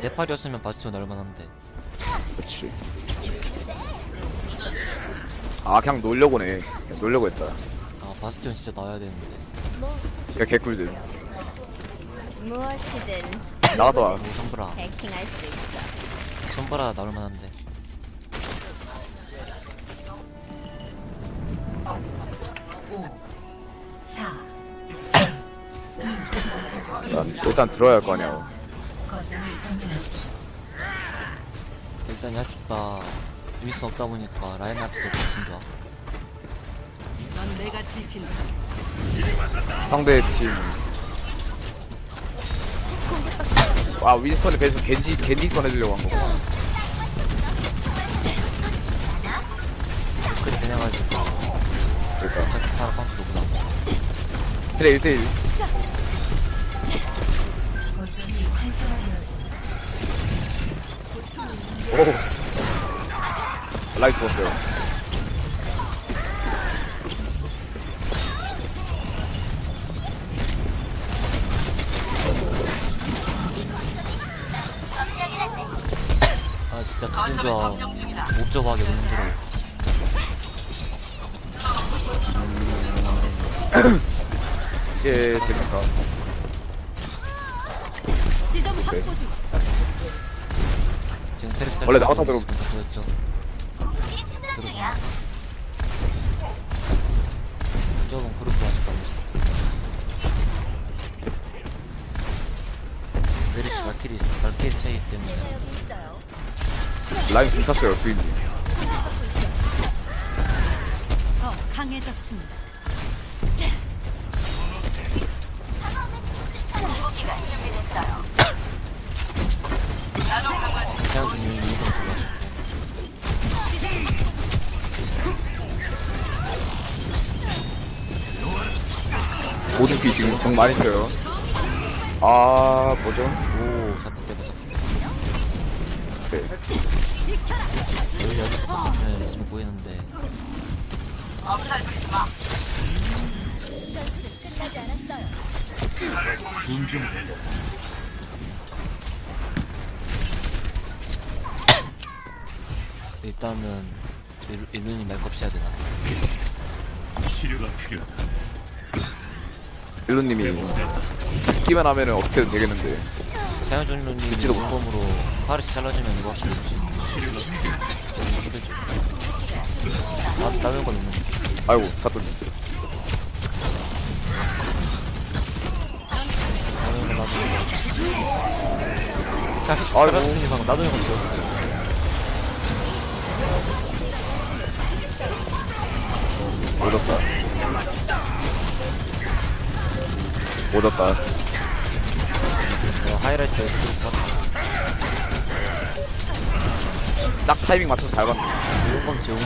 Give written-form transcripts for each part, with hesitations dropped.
내 팔이었으면 바스티온 날만한데. 그렇지. 아 그냥 놀려고네. 그냥 놀려고 했다. 아 바스티온 진짜 나와야 되는데. 야 개꿀들. 무엇이든 나갔다 와. 오 손브라. 해킹할 수 있어. 손브라 나올만한데. 일단 들어야 할 거 아니야. 일단 야주다 윈스 없다 보니까 라인하트도 훨씬 좋아. 상대 팀. 아 윈스턴이 계속 겐지 꺼내주려고 한 거구나. 그래 그냥 가지고 그러니까 어차피 타라 펑크 누구나. 그래 1대1. 오 라이트 봤어요. 아 진짜 도진 좋아. 옵저버하기 너무 힘들어. 이제 됩니까? 오케이. 지금 트랙 원래 나갔다 들어오면 보였죠. 들어줘. 옵저버는 그룹도 아직 안 했어. 메리시 발키리 차이 때문에. 여기 있어요. 라인 괜찮았어요 주인님. 더 강해졌습니다. 태양 주님이 이번 불러주고. 모든 피 지금 공 많이 써요. 아 뭐죠? 오 잡혔대 네. 여기서 잡히면 있으면 보이는데. 끝나지 않았어요. 일단은 일루님 말컵 해야 되나? 일루님이 끼만 하면은 어떻게든 되겠는데. 자연존님이 그치도 못- 원범으로 파르시 잘라주면 이거 확실히 이길 수 있는. 힘들죠. 나는 건 없는데. 아이고 사또님. 나는 건 나도. 아이고. 카라스님 방금 나도 이건 지웠어요. 못 왔다. 못 왔다. 하이라이트에서 그렇다. 딱 타이밍 맞춰서 잘 봤네. 용검 재운 거.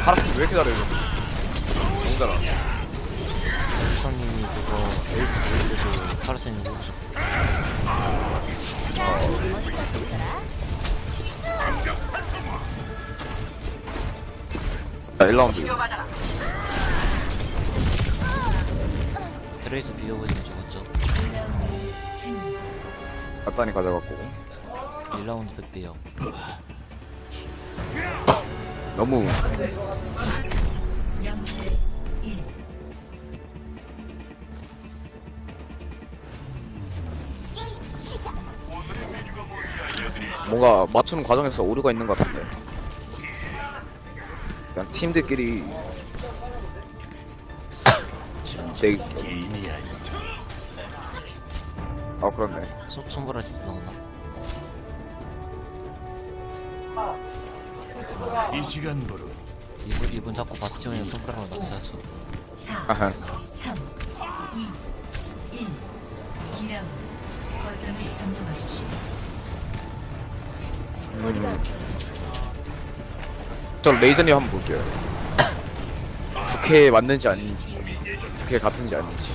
파라스 왜 이렇게 잘해 이거? 너무 잘하. 장수상님이 그거 에이스 보일 때도 카라스님 보고 싶고. 자 1라운드. 드레이스 비어보지면 죽었죠. 갔다니 가져갔고. 1라운드 100대요. 너무 뭔가 맞추는 과정에서 오류가 있는 것 같은데. 그냥 팀들끼리 내... 아 그렇네. 손보라 진짜 나온다. 이 시간부로 이분 자꾸 바스티온이랑 손보라랑 낚시하죠. 아하. 3, 2, 1. 2라운드. 거점을 점령하십시오. 저 레이저님 한번 볼게요. 부캐 맞는지 아닌지, 부캐 같은지 아닌지.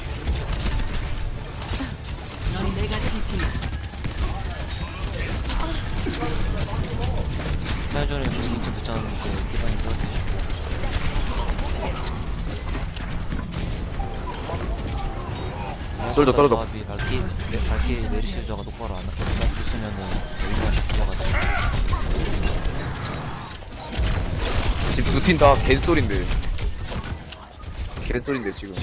사회전에 무슨 인천 듣자는데 기반이 떨어지시고. 떨어져, 떨어져. 조합이 발키 메리시 유저가 똑바로 안 했으면은 여기가 죽어가지고. 지금 두 팀 다 개소리인데. 개소리인데 지금.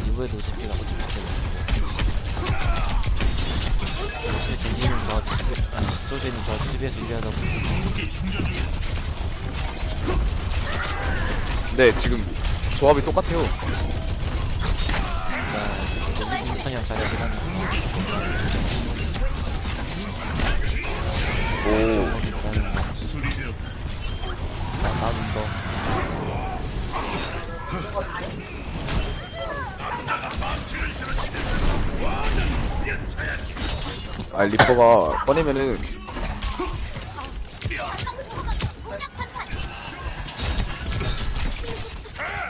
이후에도 집기가 어떻게 역시 겐지는 소주는 저 집에서 일하다 보니 네, 지금 조합이 똑같아요. 인스턴이랑 자리가 시간이 오. 나는 더 아, 리퍼가 꺼내면은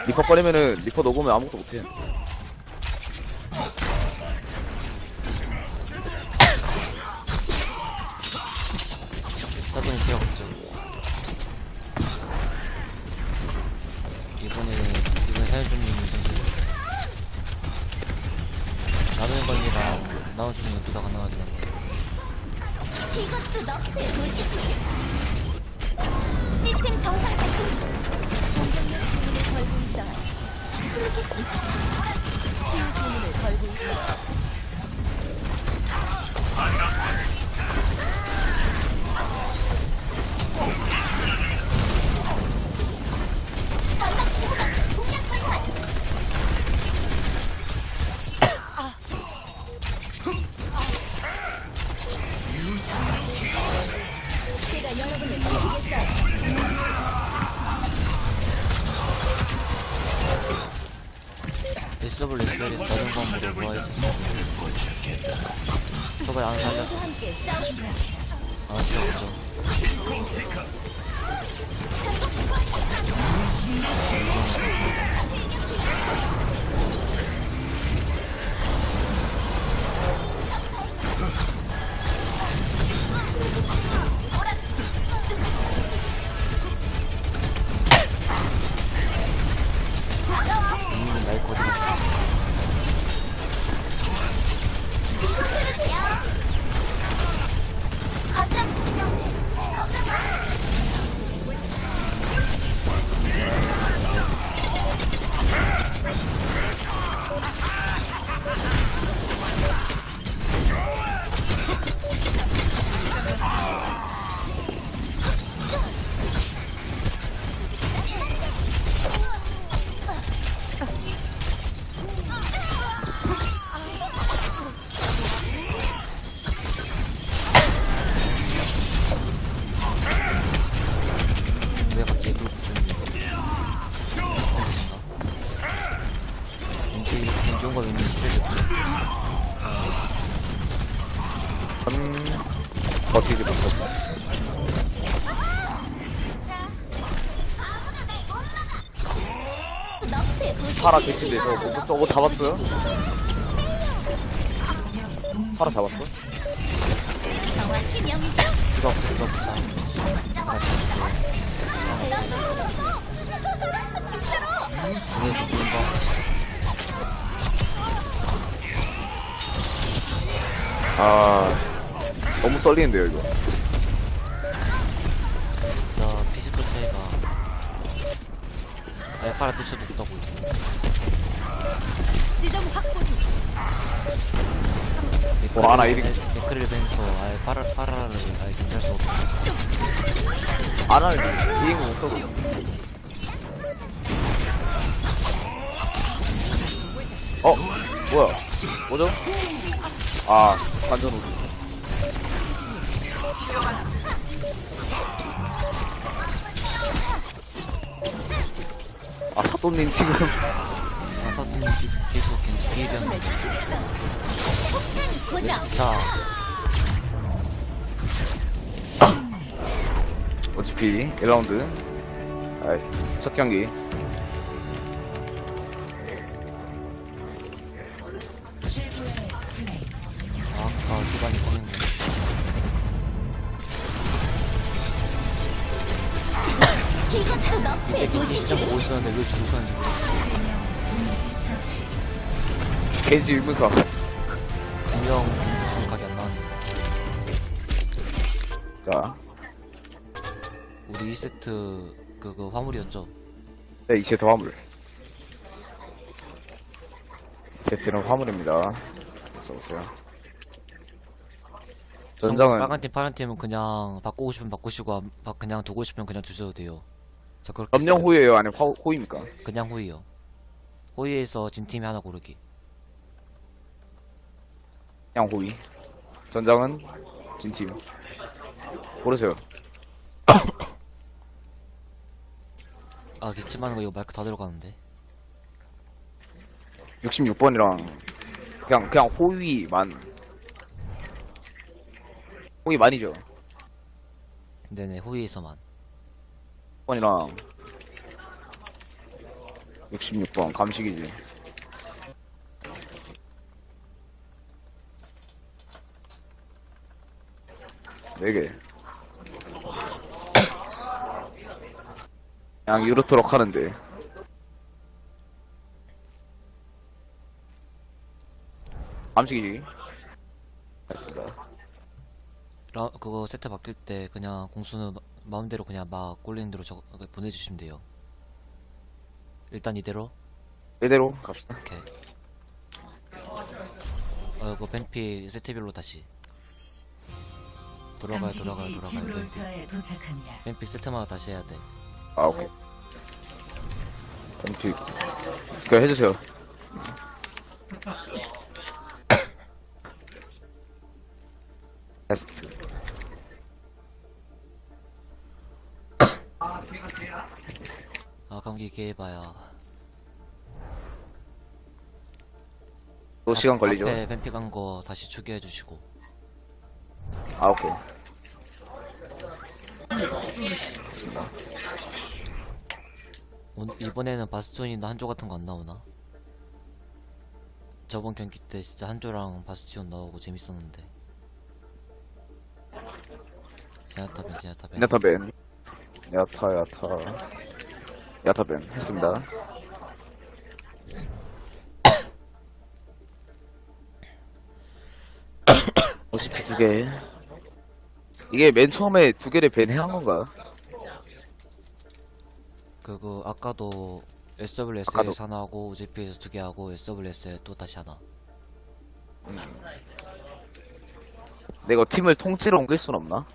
리퍼 꺼내면은 리퍼 녹으면 아무것도 못해. 사돈이 필요 없죠. 이번에 사회주님이 선수 나누는 건이랑 나눠주는 것도 다 가능하긴 한데 이것도 너프의 도시지. 시스템 정상 작동 중. 공격력 주문을 걸고 있어요. 치유 주문을 걸고 있어요. 제가 여러분을 지키겠어요. SW 스펠에서 다른 방법으로 모아있었어. 저번에 안 살렸어. 모두 함께 싸우시죠. 아, 필요 없어. 날 거지. 왜 갑자기 그걸 붙였니? 왠지 온거 왠지 스펠이었지. 버티지 못했다. 너프의 도시지. 파라 개친데 저거 잡았어요? 파라 잡았어? 정확히 명령. 이거 없자. 중에서 보는 거. 아, 너무 썰리는데요 이거. 진짜 피지컬 차이가 아예 파라 뜻이 높다고. 지점 확보 중. 와, 하나 1위. 맥크릴 벤서 아예 파라를 아예 견제할 수 없어. 안 하는 비행고 못 써도. 뭐야? 뭐죠? 아, 완전 우리. 아, 사또님 지금. 아사님 계속 견제 비해변. 고정. 자, 어차피 1라운드. 아이, 첫 경기. 최고의 플레이. 아까 기반이 서는 거. 이것도 너프의 겐지 도시지. 진짜 보고 있었는데 왜 죽으셨는지 모르겠어. 동시 처치. 겐지 의문사. 분명 겐지 죽을 각이 안 나왔는데. 자, 우리 2세트 그거 화물이었죠? 네, 2세트 화물. 2세트는 화물입니다. 어서오세요. 전장은 빨간팀 파란팀은 그냥 바꾸고 싶으면 바꾸시고 그냥 두고 싶으면 그냥 두셔도 돼요. 저 그렇게 점령 했어요. 호위예요? 아니면 호위입니까? 그냥 호위요. 호위에서 진 팀이 하나 고르기. 그냥 호위. 전장은 진팀. 고르세요. 아 기침하는 거 이거 마이크 다 들어가는데. 66번이랑 그냥 호위만. 호위만이죠. 네네 호위에서만. 6번이랑 66번 감식이지. 네 개. 그냥 이렇도록 하는데. 감식이지. 알겠습니다. 그거 세트 바뀔 때 그냥 공수는 마음대로 그냥 막 꼴리는 대로 보내주시면 돼요. 일단 이대로. 이대로 갑시다. 오케이. 이거 벤피 세트별로 다시. 돌아가요. 감시기지 벤피. 지브롤터에 도착합니다. 벤피 세트마다 다시 해야 돼. 아, 오케이. 뱀픽. 그거 해주세요. 테스트. 아 감기 개해봐야. 또 시간 걸리죠? 앞에 벤피 간 거 다시 추계해 주시고. 아, 오케이. 됐습니다. 이번에는 바스티온이나 한조 같은 거 안 나오나? 저번 경기 때 진짜 한조랑 바스티온 나오고 재밌었는데. 제나타벤. 야타벤. 야타벤. 했습니다. OCP 2개. 이게 맨 처음에 2개를 밴해한 건가? 그거 아까도 SWS에서 아까도. 하나 하고 OJP에서 2개 하고 SWS에 또 다시 하나. 내가 팀을 통째로 옮길 순 없나?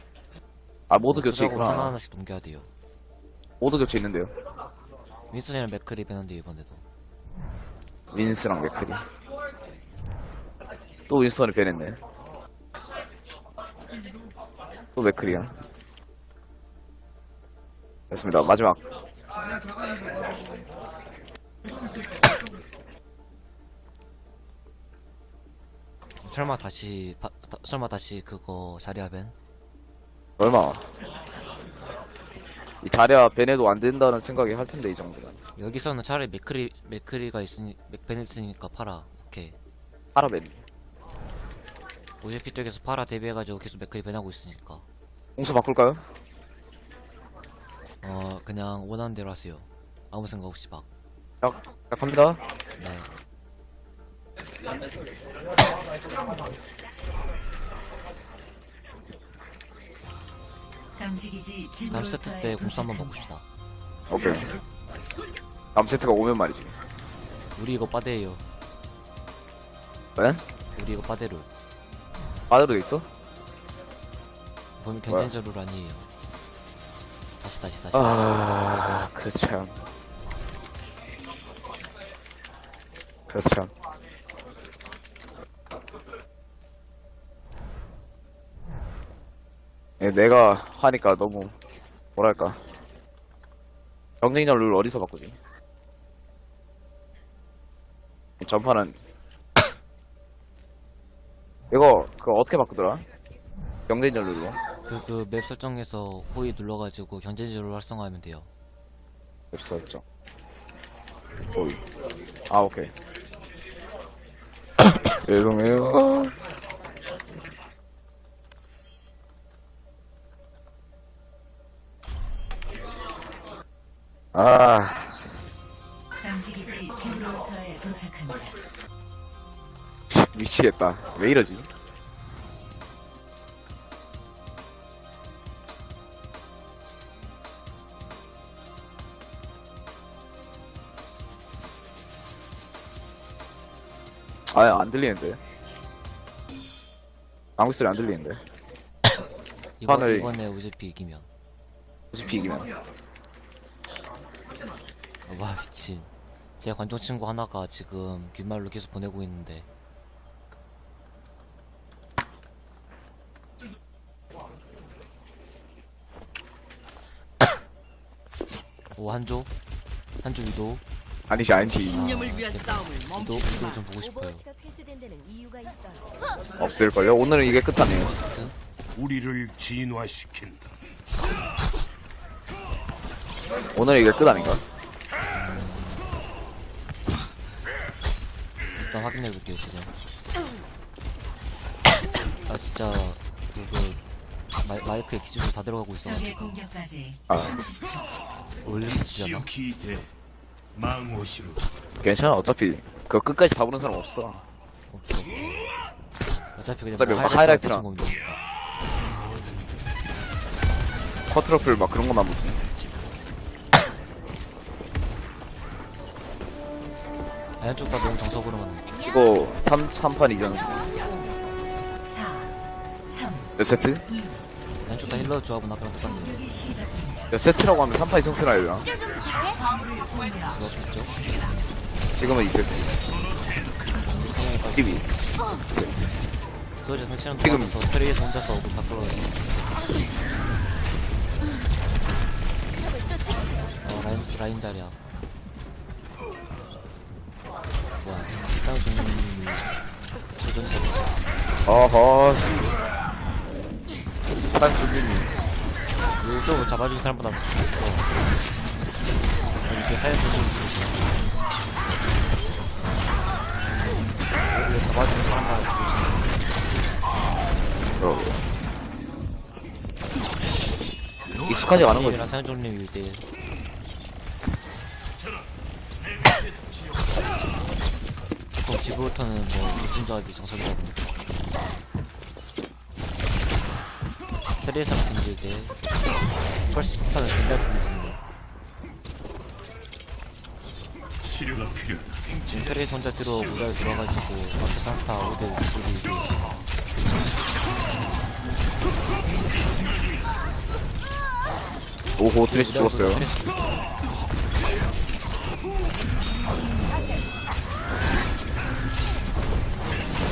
아, 모두 교체 수작으로 있구나. 하나하나씩 넘겨야 돼요. 모두 교체 있는데요. 윈슨이랑 맥크리 배는데 이번에도. 윈스랑 맥크리. 또 윈스턴을 변했네. 또 맥크리야. 됐습니다. 마지막. 설마 다시 그거 자리아벤? 얼마? 이 자리야 벤해도 안 된다는 생각이 할 텐데, 이 정도면. 여기서는 차라리 맥크리가 맥벤 있으니까 팔아. 오케이. 하라 벤. OJP 쪽에서 팔아 대비해가지고 계속 맥크리 벤하고 있으니까. 공수 바꿀까요? 그냥 원하는 대로 하세요. 아무 생각 없이 막. 시작합니다. 네. 감시기지 다음 세트 지브롤터에 때 공수 한번 도착합니다. 먹읍시다. 오케이. 다음 세트가 오면 말이지. 우리 이거 빠데예요. 왜? 우리 이거 빠데룰. 빠져도 있어? 보면 경쟁자 룰 아니에요. 다시. 아, 그 참. 그 참. 예, 내가 하니까 너무 뭐랄까 경쟁자 룰 어디서 바꾸지? 전판은 이거 그거 어떻게 바꾸더라? 경쟁자 룰로 그 맵 설정에서 호위 눌러가지고 경쟁자 룰 활성화하면 돼요. 웹사이트 오이 아 오케이 죄송해요. 아, 감시기지 지브롤터에 도착합니다. 미치겠다. 왜 이러지? 아, 안 들리는데. 아무 소리 안 들리는데. 판을- 이번에 우즈피 이기면. 어차피 이기면. 와, 미친. 제 관종 친구 하나가 지금 귓말로 계속 보내고 있는데. 오, 한조 위도. 아니지, 아니지. 이념을 위한 싸움을 위도 좀 보고 싶어요. 오버워치가 필수된 데는 이유가 있어요. 없을걸요? 오늘은 이게 끝 아니에요. 스트? 우리를 진화시킨다. 오늘은 이게 끝 아닌가? 일단 확인해볼게요, 지금. 아, 진짜, 마이크에 기준으로 다 들어가고 적의 있어가지고. 공격까지 아. 30초. 올리시잖아. 시오키대 망오시로 괜찮아. 어차피 그거 끝까지 다 보는 사람 없어. 오케이. 어차피 그냥 어차피 뭐 뭐 하이라이트랑. 붙인 거니까. 커트러플 막 그런 것만 보지. 양쪽 다 너무 정석으로만. 이거 3판 이겼어. 4, 3, 몇 세트? 2, 양쪽 다 힐러 조합은 아까랑 똑같네요. 공격이 시작됩니다. 몇 세트라고 하면 3판이 성스나 해야 되나? 수가 없겠죠? 지금은 2세트. TV. 소유자 상치랑 지금- 도와줘서 트레이에서 혼자서 오고 다 끌어가지고. 라인 자리야. 뭐야, 사용 중님이 조전에서 어허. 난 준비님. 이쪽으로 잡아준 사람보다 더 죽였어. 이렇게 사용 중님이 죽으시나? 여기를 잡아주는 사람보다 죽으시나? 익숙하지 않은 거지. 이랑 사용 중님이 1대1. 보통 지브로터는 뭐 무슨 조합이 정석이다 보니까 트레이서 같은 게 펄스부터는 굉장히 불리지는데 치료가 필요하다. 지금 트레이서 혼자 뒤로 무리하게 들어가지고 앞에 산타 5대 5대 2대 오호, 트레시 죽었어요.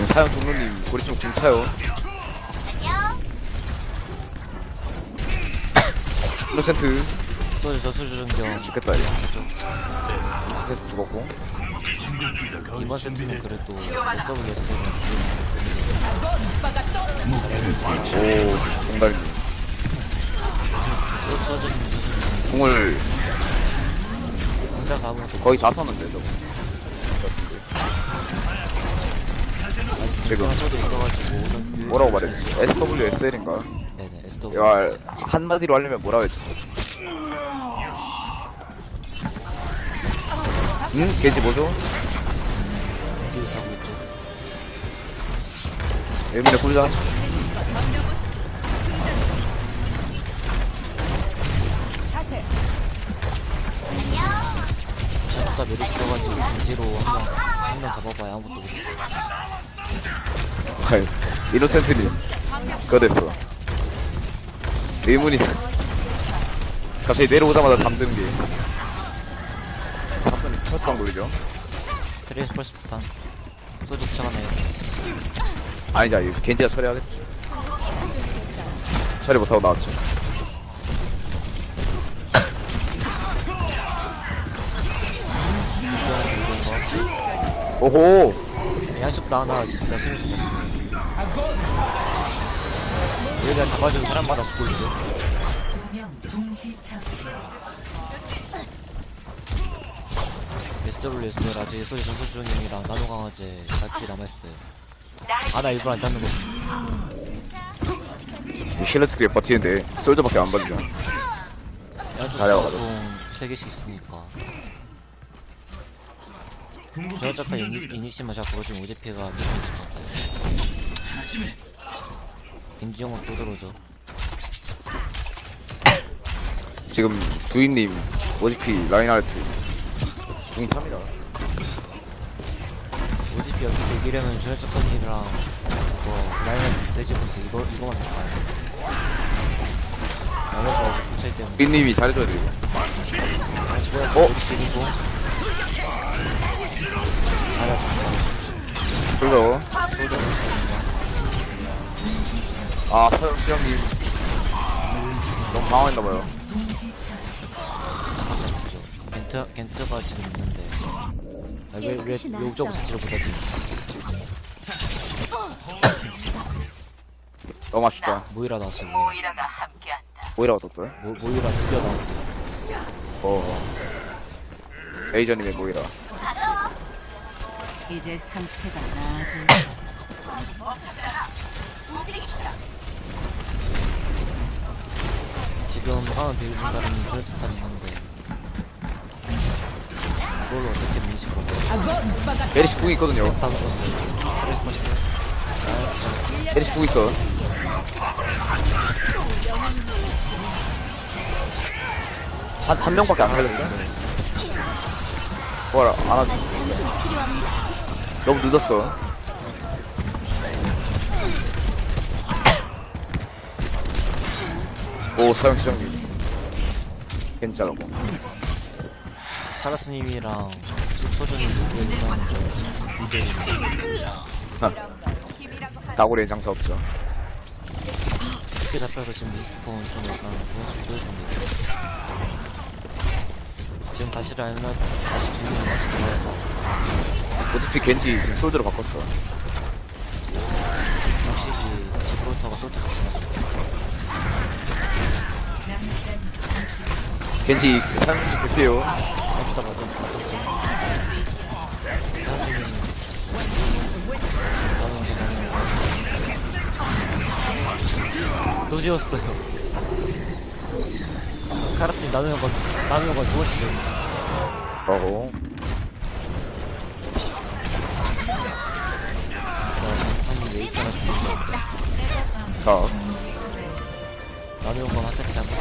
사형 종로님, 우리 좀 궁차요. 이노센트 또 저수조정경 죽겠다, 이거. 이노센트 죽었고. 이번 세트는 그래도 SWS는 오, 공달님. 공을 혼자서 아무것도 거의 다 썼는데, 저거. 지금, 써도 있어가지고 오늘 뭐라고 말했지? SWSL인가? 네네 SW 야, 한마디로 하려면 뭐라고 했지? 응? 걔지 뭐죠? 엔지에서 하고 있죠. 예민의 굴자. 한주가 메리 들어가지고 엔지로 한명 잡아봐야 아무것도 못했어요. 아이, 이노센트님. 그거 됐어. 의문이. 갑자기 내려오자마자 잠든 게. 3분이 첫스강 보이죠? 트레이스 펄스 폭탄 소주 도착하네요. 아니자, 이거 겐지가 처리하겠지. 처리 못하고 나왔죠. 오호! 양쪽 다 하나 진짜 심히 죽었어. 여기가 잡아주는 사람마다 죽고 있어. 2명 동시 처치. SWS를 아직 소리 전소주님이랑 나노강화제 갈피 남아있어요. 아나 일부러 안 잡는 거. 힐러트크에 버티는데 솔저밖에 안 받죠. 양쪽 잘해와가지고. 보통 3개씩 있으니까 궁극기 저작가 충전 중이다. 이니시만 자꾸 지금 오제피가 미친짓 같아요. 김지영은 또 들어오죠. 지금 주인님 OGP 라인하르트 중인 참이다. 오제피 여기서 이기려면 저작가님이랑 라인을 내집어서 이거만 나가야 돼. 나머지 아직 붙일 때문에 주인님이 잘해줘야 돼 이거. 다시 보여. 어? 지리고 잘해주고 불러. 아 서영 수영님 너무 당황했나봐요. 동시 처치. 겐트가 지금 있는데 왜 옥저버 자체를 못하지? 너무 아쉽다. 모이라 나왔어요. 오히려 어떻더라? 모이라 드디어 나왔어요. 메이저님의 모이라. 이제 상태가 나아질 지금 하는 비밀가는 주얼스탄 있는데 이걸로 어떻게 미니시 걸어요? 메리시 궁 있거든요. 다 먹었어요. 그래 멋있어요. 메리시 궁 있어. 한 명밖에 안 걸렸어. 뭐라 안 하지. 너무 늦었어. 오 서영 수영님 괜찮고. 카라스님이랑 소전이 누구랑 좀 이대로 다고리엔 장사 없죠. 쉽게 잡혀서 지금 리스폰 좀 약간 보여줍니다. 지금 다시 라인을 다시 뒷면 다시 들어가서 OGP 겐지 지금 솔드로 바꿨어. 확실히 지브롤터가 쏠때 좋구나. 남은 시간 60초. 겐지 사용지 급해요. 멈추다 봐도 맞았죠. 사주면 또 지웠어요. 카라스님 나누는 건 좋으시죠? 어허. 자, 한이 레이스 하나 주니까 자 나누는 건 하세트 한번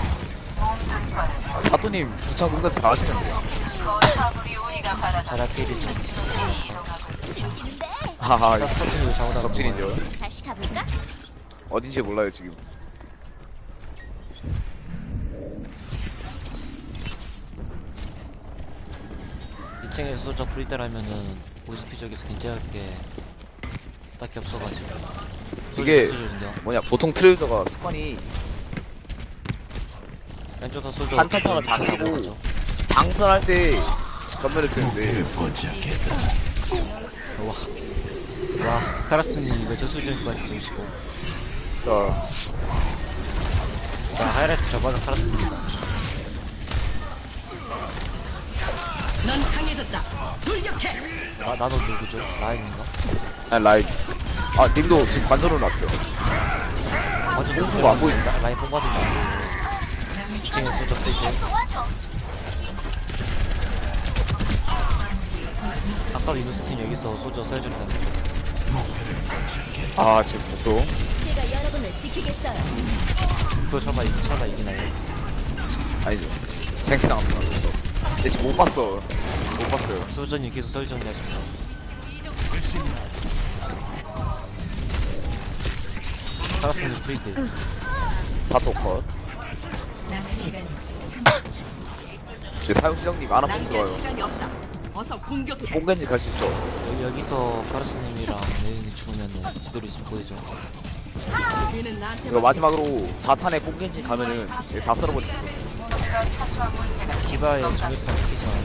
사또님 부창 공간 잘하시는데요. 자라 필이죠. 하하 사주님 잘못하면 적진이죠. 다시 가볼까? 어딘지 몰라요 지금. 이 2층에서 소저 프리들 하면은 OCP 쪽에서 괜찮을 게 딱히 없어가지고 이게 소저인데요. 뭐냐 보통 트레이더가 습관이 왼쪽 다 소저 한 탄창을 다 쓰고 장전할 때 전멸을 쓰는데 와 카라스님 왜 저수준까지 쏘시고 자 하이라이트 저번은 카라스입니다. 넌 강해졌다. 돌격해. 나도 누구죠? 라인인가? 아니 라인 아 님도 지금 관전으로 났죠. 완전 뽕 안 보인다? 라인 뽕받은다. 2층에 소저 프리들 아까 이노스팀 여기서 소저 서해줬다는 아 지금 또 제가 여러분을 지키겠어요. 그거 설마 이기나요? 아니죠 생생합니다. 근데 지금 못 봤어요. 소전이 계속 설 정리하신다. 카라스님 프리들 다또 컷. 남은 시간 이제 사용수장님 아나 뽕 들어요. 어서 공격해. 뽕겐지 갈 수 있어. 여기서 카라스님이랑 레인이 죽으면은 지도를 지금 보이죠. 이거 마지막으로 자탄에 뽕겐지 가면은 이제 다 썰어버리죠. 기바의 중요성을 키지만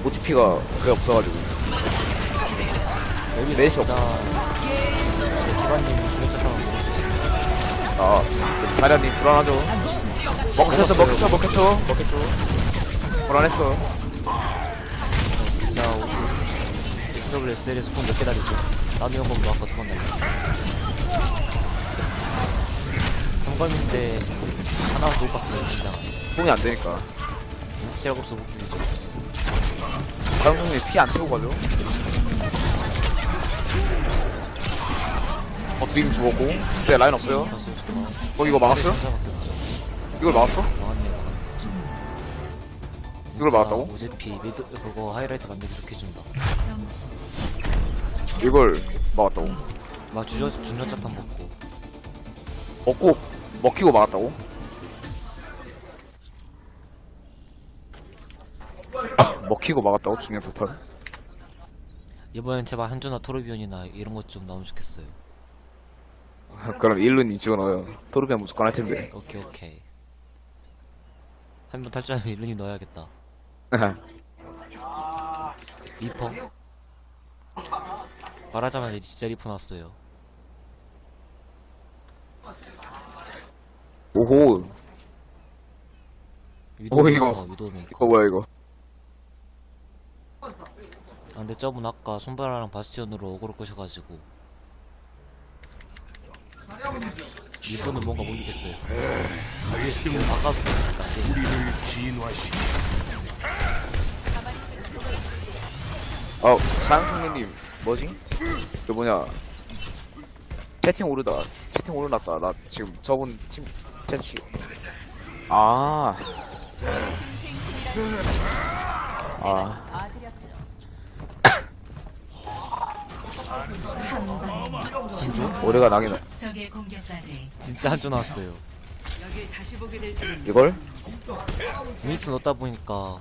OTP가 그게 없어가지고 여기 메시 진짜 기바님 중요성을 모를 수 있어요. 아 자리아님 불안하죠. 먹혔죠. 불안했어. 진짜 SWSL에서 폰 몇 개 달리죠. 나누는 건도 아까 2번 달려. 성검인데 하나도 못 봤어요 진짜. 뽕이 안 되니까. 시작 없어 못 비비죠. 사장님이 피 안 채우고 가죠. 드림 죽었고. 네, 라인 없어요. 봤어요, 저거. 이거 막았어요? 이걸 막았어? 막았네요. 이걸 막았다고? 오제피 미드 그거 하이라이트 만들기 좋게 준다. 점수 이걸 막았다고. 막 중전자탄 먹고. 먹히고 막았다고? 먹히고 막았다고? 중량 토탈? 이번엔 제발 한조나 토르비온이나 이런 것 좀 나오면 좋겠어요. 그럼 일루님 집어넣어요. 토르비안 무조건 할 텐데. 오케이. 한 번 탈출하면 일룬이 넣어야겠다. 리퍼. 말하자마자 진짜 리퍼 났어요. 오호. 위도우 이거. 메이커, 위도우 메이커. 이거 뭐야 이거? 아 근데 저분 아까 손바라랑 바스티온으로 어그로 끄셔가지고 이분은 뭔가 모르겠어요. 아까도 그랬을 우리를 진화시킨다. 사양통님 뭐지? 그 뭐냐? 채팅 오르났다. 나 지금 저분 팀 채팅. 아. 오래가 나긴 적의 공격까지 진짜 한조 나왔어요. 여길 다시 보게 될 줄은 이걸? 윈스 넣다 보니까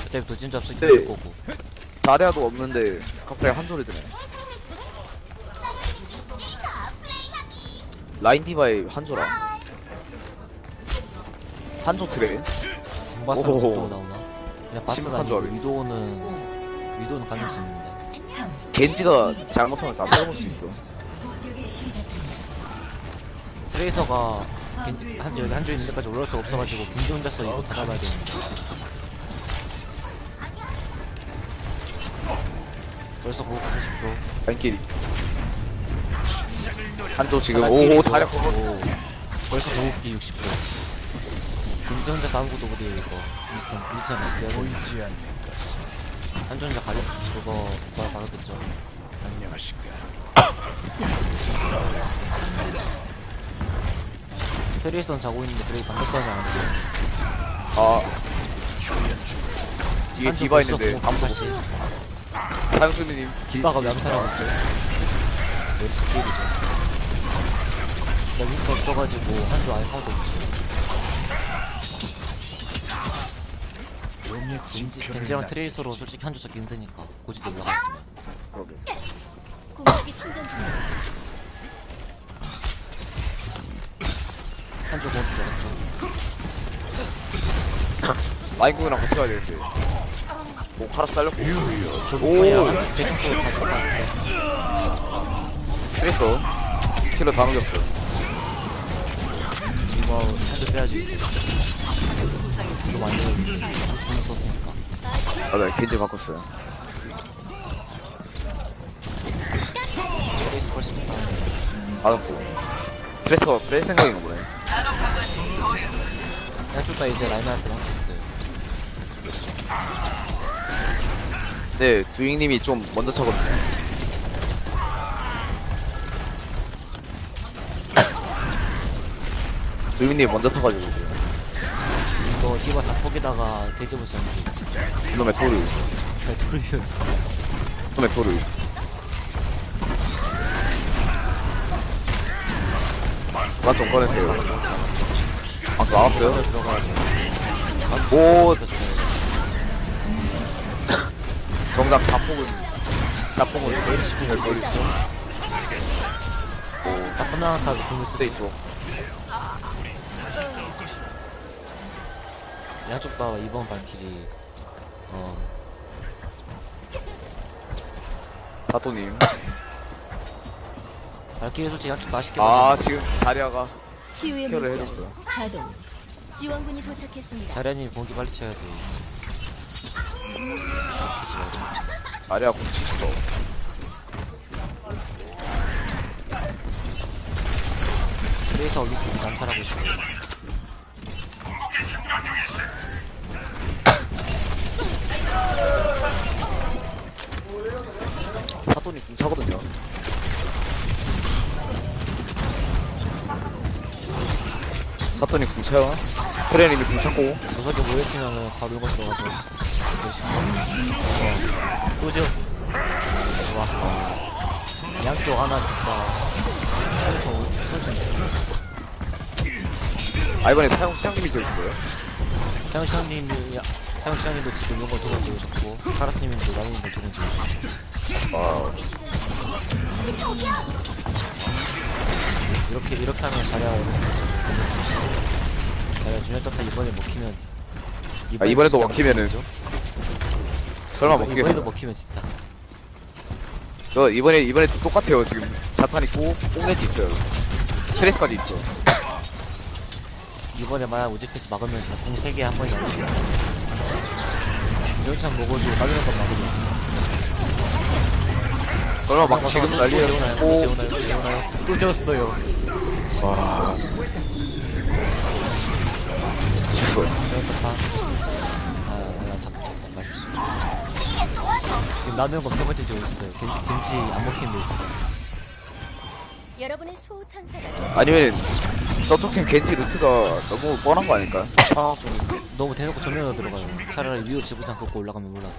어차피 도진 잡수기 네. 될 거고. 자리아도 없는데 갑자기 한 소리 드네. 라인 디바의 한조라. 한조 트레. 바스는 오호호. 위도우 나오나? 그냥 바스는 심각한 아니고 조합이. 위도우는 가능성 있는데. 겐지가 잘못하면 다 살아볼 수 있어. 트레이서가 여기 한조 있는 데까지 올라올 수가 없어가지고 겐지 혼자서 이거 다 잡아야 되는데. 벌써 그거 90%. 라인끼리. 한조 지금 오호 자리아 커버. 벌써 고급기 60%. 겐지 혼자서 아무것도 못해요 이거. 미치지 않았어요. 보이지 않는 한조 혼자 가려 그거 가겠죠. 안녕하신가. 트레이서는 자고 있는데 그래도 반대까지 안 하는데. 아. 뒤에 디바 있는데 아무도 다시 없어. 사장수님 디바가 왜 암살하고 있죠? 왜 스킬이죠? 진짜 윈스 없어가지고 한조 아예 하나도 없지. 겐지랑 트레이서로 솔직히 한조 잡기 힘드니까 고지 올라갔으면. 공격이 충전 중입니다. 한조 고지 들어갔죠. 라인궁이랑 같이 가야 되는데. 오 카라 살렸고. 뭐야? 대충 쪽으로 다 잡았는데. 그랬어. 킬러 다 넘겼어. 이거 한조 빼야지 이제. 좀 많이 돈 썼으니까. 맞아, 겐지 바꿨어요. 트레이서 훨씬 더. 맞았고. 드레스가 뺄 생각인가 보네. 한조 다 이제 라인한테 망쳤어요. 네, 두잉님이 좀 먼저 쳤거든요. 두잉님이 먼저 타가지고. 이거 디바 자폭에다가 대지부 썼는데. 이놈의 토르. 도리요 진짜. 이놈의 토르. 그만 좀 꺼내세요. 아, 나왔어요? 들어가가지고. 오, 됐어요. 정작 자폭은 제일 쉽은 걸 걸리죠. 다 끝나는 타도 공을 쓰 스테이 쪽. 양쪽 다 이번 발길이 다토님. 발길이 솔직히 양쪽 다 쉽게 아, 맞았는데 지금 자리아가 치유의 케어를 물결 해줬어요. 가동. 지원군이 도착했습니다. 자리아님 공기 빨리 쳐야 돼. 자리아 공치죠. 트레이서 어디서 잠살하고 있어. 봤더니 궁차요. 트레인 이미 궁찼고. 구석에 모였으면은 바로 이거 들어가죠. 또 지었어. 와. 양쪽 하나 진짜. 솔직히. 아, 이번에 사용시장님이 지어준 거예요? 사용시장님도 지금 이런 거 두번 지으셨고, 카라스님도 나무님도 두번 지으셨고. 와. 이렇게 하면 자리가 자리가 준현 짝타 이번에 먹히면. 아, 이번에도 진짜 먹히면은. 먹히죠? 설마 이번에도 먹히겠어. 먹히면 진짜. 저 이번에도 똑같아요. 지금 자탄 있고, 뽕겐지 있어요. 트레스까지 있어. 이번에 만약 오지피스 막으면 진짜 궁 3개 한 번에 나오시고. 연창 먹어주고 빠지는 건 막으면. 설마 막 지금 난리에 고 재우나요? 또 졌어요. 와. 실수. 재웠다. 잠깐 말실수. 지금 나누는 거 3번째 지웠어요. 겐지 안 먹히는 데 있어. 여러분의 수호천사가 아니면은, 저쪽 팀 겐지 루트가 너무 뻔한 거 아닐까? 너무 대놓고 전면으로 들어가요. 차라리 위로 지부장 걷고 올라가면 몰라도.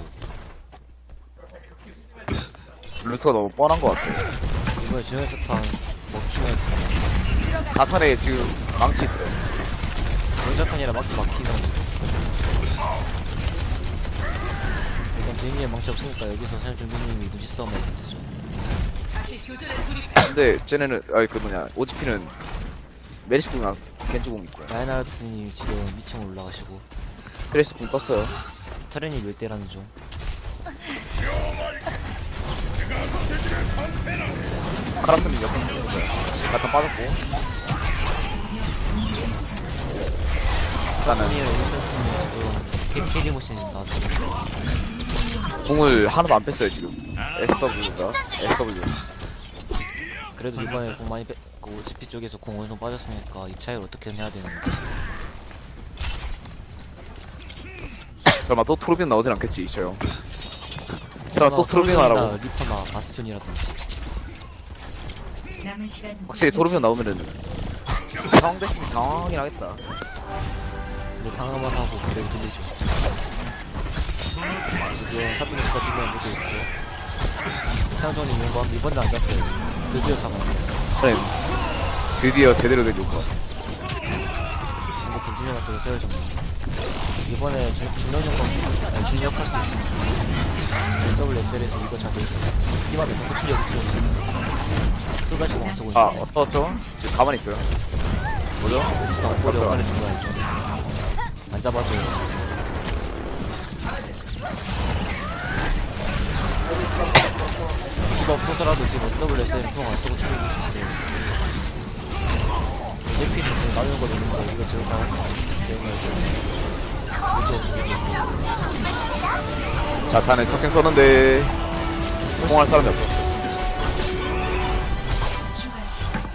루트가 너무 뻔한 거 같아. 이번에 준현 짝타 먹히면 진짜. 자탄에 지금 망치 있어요. 연장탄이라 막지 막히면 일단 비행기에 망치 없으니까 여기서 사연 준비님이 눈치 싸움 해야 되죠. 근데 쟤네는, 오지피는 메리시궁이랑 겐지궁 있고요. 라이나르트님이 지금 2층 올라가시고 트레스궁 떴어요. 트렌이 밀대라는 중. 카라스님 옆에 있어요. 자탄 빠졌고. 일단은 토니의 여기서 지금 KD 모션이 나왔어요. 궁을 하나도 안 뺐어요, 지금. SW가. SW. 그래도 이번에 공 많이 뺐고 GP 쪽에서 공 어느 정도 빠졌으니까 이 차이를 어떻게 해야 되는데. 설마 또 트로빈 나오진 않겠지, 이셔요. 설마 또 트로빈 하라고. 리퍼나 바스티온이라든지. 남은 시간 확실히 토르비온 나오면은 상황됐으면 당황하긴 하겠다. 근데 당황만 하고 그대로 들리죠. 지금 사분의 시가 두번 모두 있고 태양전이 있는 거 이번에 안 갔어요. 드디어 잡았네요. 그래. 드디어 제대로 된 효과. 근데 겐지네가 또 세워줬네. 이번에 중력 할수 있습니다. WSL에서 이거 잡을 이번에 또 틀려 붙여 끝까지 못 쓰고 아, 있어요. 어떠죠? 지금 가만히 있어요. 뭐죠? 진짜 꼬리 얼마나 중요하죠. 안 잡아줘요. 이거 없어서라도 지금 WSL 통안 쓰고 충분히 수 있어요. JP는 지금 나누는 거 있는데 이거 지금 자탄에 토ken 썼는데 통할 사람이 없었어.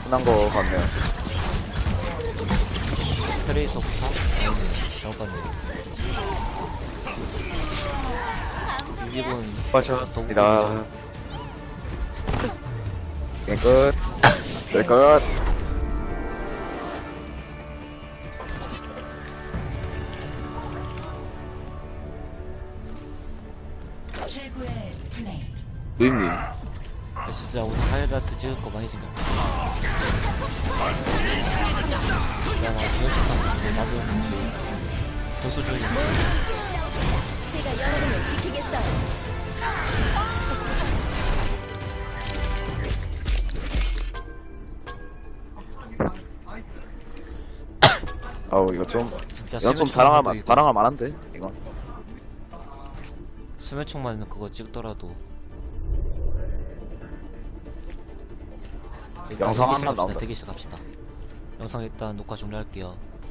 끝난 거 같네요. 트레이서부터? 아니네, 잘못 봤네. 6기분 빠져입니다. 게임 끝. 네, 끝. 최고의 플레이. 누임님. 진짜 오늘 하이라이트 찍을 거 많이 생겼다. 나 지원책한 나도 도수준이 제가 여러분을 지키겠어요. 아우, 이거 좀 진짜 이건 좀 수면총만도 자랑할 만한데 이건. 수면총만 그거 찍더라도 일단 영상 대기실 하나 갑시다. 나온다. 대기실 갑시다. 영상 일단 녹화 종료할게요.